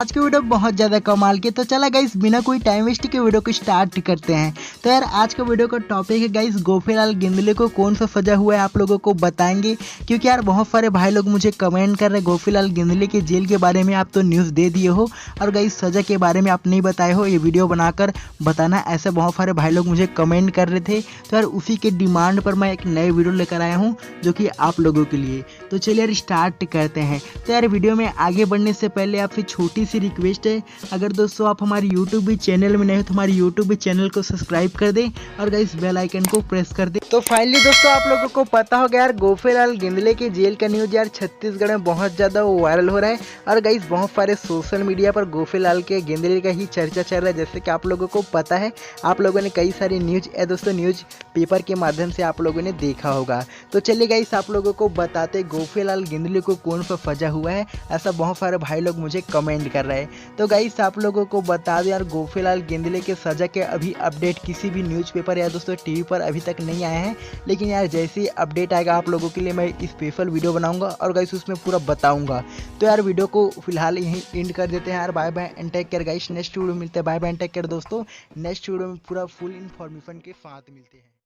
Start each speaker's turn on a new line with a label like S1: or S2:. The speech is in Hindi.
S1: आज की वीडियो बहुत ज़्यादा कमाल की। तो चला गाइस बिना कोई टाइम वेस्ट के वीडियो को स्टार्ट करते हैं। तो यार आज का वीडियो का टॉपिक है गाइस गोफीलाल गिंदले को कौन सा सजा हुआ है आप लोगों को बताएंगे, क्योंकि यार बहुत सारे भाई लोग मुझे कमेंट कर रहे हैं गोफीलाल गिंदले के जेल के बारे में आप तो न्यूज़ दे दिए हो और गाइस सजा के बारे में आप नहीं बताए हो, ये वीडियो बनाकर बताना, ऐसे बहुत सारे भाई लोग मुझे कमेंट कर रहे थे। तो यार उसी के डिमांड पर मैं एक नए वीडियो लेकर आया हूँ जो कि आप लोगों के लिए। तो चलिए यार स्टार्ट करते हैं। तो यार वीडियो में आगे बढ़ने से पहले आपसे छोटी सी रिक्वेस्ट है, अगर दोस्तों आप हमारे यूट्यूब भी चैनल में नए हो तो हमारे यूट्यूब भी चैनल को सब्सक्राइब कर दें और गाइस बेल आइकन को प्रेस कर दें। तो फाइनली दोस्तों आप लोगों को पता होगा यार गोफीलाल गिंदले के जेल का न्यूज़ यार छत्तीसगढ़ में बहुत ज़्यादा वायरल हो रहा है और गाइस बहुत सारे सोशल मीडिया पर गोफीलाल के गिंदले का ही चर्चा चल रहा है। जैसे कि आप लोगों को पता है, आप लोगों ने कई सारी न्यूज़ दोस्तों न्यूज़ पेपर के माध्यम से आप लोगों ने देखा होगा। तो चलिए गाइस आप लोगों को बताते गोफीलाल गिंदले को कौन सा सजा हुआ है, ऐसा बहुत सारे भाई लोग मुझे कमेंट कर रहे हैं। तो गाइस आप लोगों को बता दें यार गोफीलाल गिंदले के सजा के अभी अपडेट किसी भी न्यूज़पेपर या दोस्तों टीवी पर अभी तक नहीं आए हैं, लेकिन यार जैसे ही अपडेट आएगा आप लोगों के लिए मैं स्पेशल वीडियो बनाऊंगा और गाइस उसमें पूरा बताऊंगा। तो यार वीडियो को फिलहाल यहीं एंड कर देते हैं यार। Bye bye and take care guys, next video मिलते हैं। Bye bye and take care दोस्तों, नेक्स्ट वीडियो में पूरा फुल इन्फॉर्मेशन के साथ मिलते हैं।